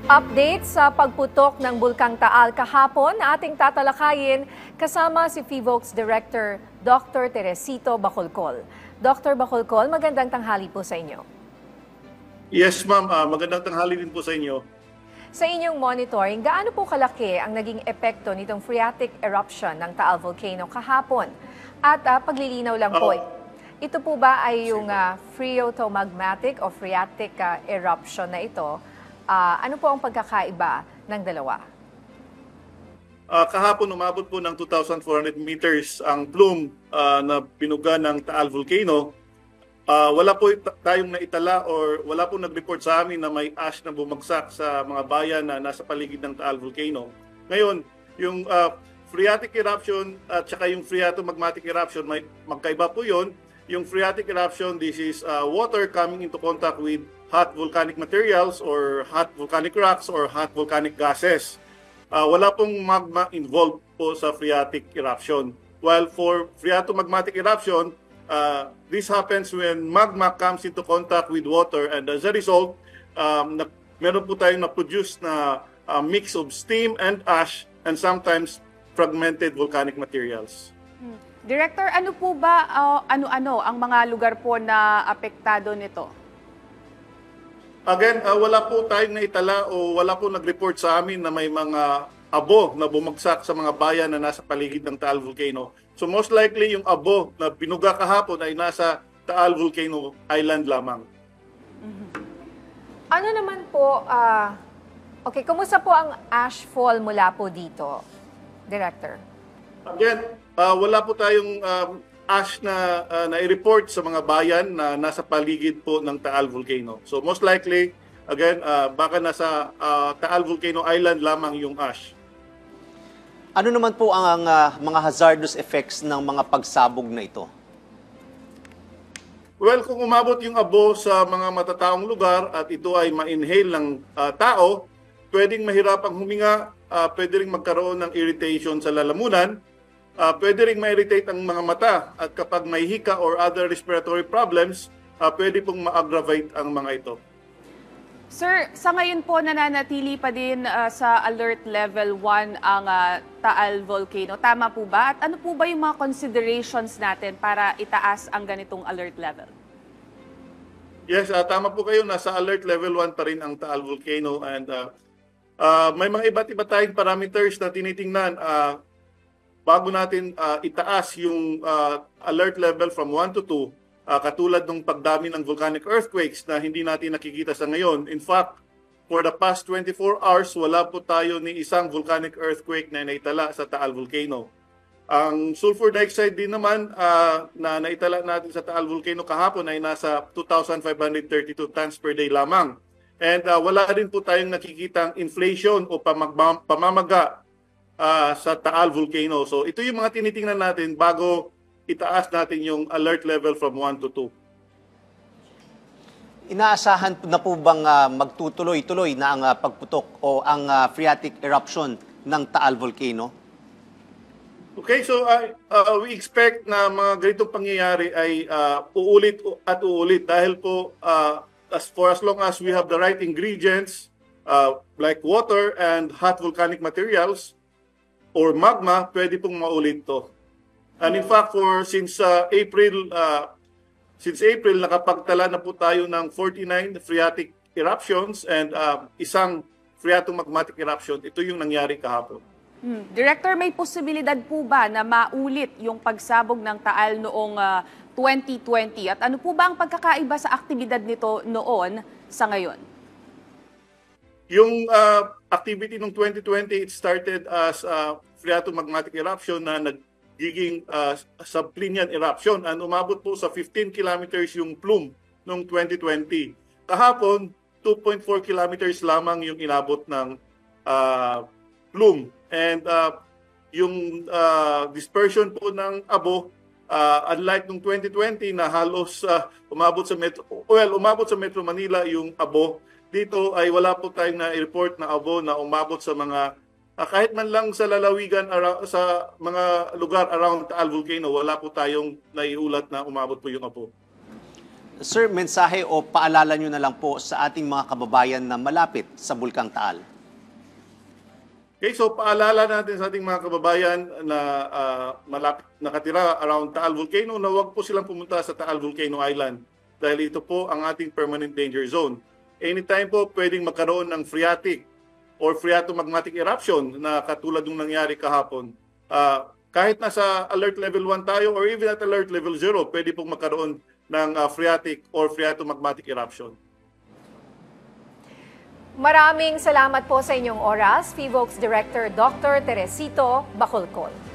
Update sa pagputok ng Bulkang Taal kahapon na ating tatalakayin kasama si PHIVOLCS Director Dr. Teresito Bacolcol. Dr. Bacolcol, magandang tanghali po sa inyo. Yes, ma'am. Magandang tanghali din po sa inyo. Sa inyong monitoring, gaano po kalaki ang naging epekto nitong phreatic eruption ng Taal Volcano kahapon? At paglilinaw lang po, ito po ba ay yung phreatomagmatic o phreatic eruption na ito? Ano po ang pagkakaiba ng dalawa? Kahapon umabot po ng 2,400 meters ang plume na binuga ng Taal Volcano. Wala po tayong naitala or wala po nag-report sa amin na may ash na bumagsak sa mga bayan na nasa paligid ng Taal Volcano. Ngayon, yung phreatic eruption at saka yung phreatomagmatic eruption, magkaiba po yun. Yung phreatic eruption, this is water coming into contact with hot volcanic materials or hot volcanic rocks or hot volcanic gases. Wala pong magma involved po sa phreatic eruption. While for phreatomagmatic eruption, this happens when magma comes into contact with water, and as a result, meron po tayong na-produce na mix of steam and ash and sometimes fragmented volcanic materials. Director, ano po ba, ano-ano ang mga lugar po na apektado nito? Again, wala po tayong naitala o wala po nag-report sa amin na may mga abo na bumagsak sa mga bayan na nasa paligid ng Taal Volcano. So most likely yung abo na binuga kahapon ay nasa Taal Volcano Island lamang. Ano naman po, kumusta po ang ashfall mula po dito, Director? Again, wala po tayong ash na na-report sa mga bayan na nasa paligid po ng Taal Volcano. So most likely, again, baka nasa Taal Volcano Island lamang yung ash. Ano naman po ang mga hazardous effects ng mga pagsabog na ito? Well, kung umabot yung abo sa mga matataong lugar at ito ay ma-inhale ng tao, pwedeng mahirapang huminga, pwede rin magkaroon ng irritation sa lalamunan, pwede rin ma-irritate ang mga mata, at kapag may hika or other respiratory problems, pwede pong ma-aggravate ang mga ito. Sir, sa ngayon po nananatili pa din sa alert level 1 ang Taal Volcano. Tama po ba? At ano po ba yung mga considerations natin para itaas ang ganitong alert level? Yes, tama po kayo. Nasa alert level 1 pa rin ang Taal Volcano, and may mga iba't iba tayong parameters na tinitingnan bago natin itaas yung alert level from 1 to 2. Katulad ng pagdami ng volcanic earthquakes na hindi natin nakikita sa ngayon. In fact, for the past 24 hours, wala po tayo ni isang volcanic earthquake na naitala sa Taal Volcano. Ang sulfur dioxide din naman na naitala natin sa Taal Volcano kahapon ay nasa 2,532 tons per day lamang. And wala rin po tayong nakikitang inflation o pamamaga sa Taal Volcano. So ito yung mga tinitingnan natin bago itaas natin yung alert level from 1 to 2. Inaasahan na po bang magtutuloy-tuloy na ang pagputok o ang phreatic eruption ng Taal Volcano? Okay, so we expect na mga ganitong pangyayari ay uulit at uulit dahil po as long as we have the right ingredients like water and hot volcanic materials or magma, pwede pong maulit to. And in fact, since April, nakapagtala na po tayo ng 49 phreatic eruptions and isang phreatomagmatic eruption. Ito yung nangyari kahapon. Director, may posibilidad po ba na maulit yung pagsabog ng Taal noong 2020? At ano po ba ang pagkakaiba sa aktibidad nito noon sa ngayon? Yung activity ng 2020, it started as phreatomagmatic eruption na nagiging subplinian eruption, and umabot po sa 15 kilometers yung plume noong 2020. Kahapon, 2.4 kilometers lamang yung inabot ng plume. And yung dispersion po ng abo, unlike nung 2020 na halos umabot sa Metro Manila yung abo, dito ay wala po tayong na-report na abo na umabot sa mga kahit man lang sa lalawigan sa mga lugar around Taal Volcano, wala po tayong naiulat na umabot po yung abo. Sir, mensahe o paalala nyo na lang po sa ating mga kababayan na malapit sa Bulkang Taal. Okay, so paalala natin sa ating mga kababayan na malapit nakatira around Taal Volcano na huwag po silang pumunta sa Taal Volcano Island dahil ito po ang ating permanent danger zone. Anytime po pwedeng magkaroon ng phreatic or phreatomagmatic eruption na katulad ng nangyari kahapon. Kahit nasa alert level 1 tayo or even at alert level 0, pwede pong magkaroon ng phreatic or phreatomagmatic eruption. Maraming salamat po sa inyong oras, PHIVOLCS Director Dr. Teresito Bacolcol.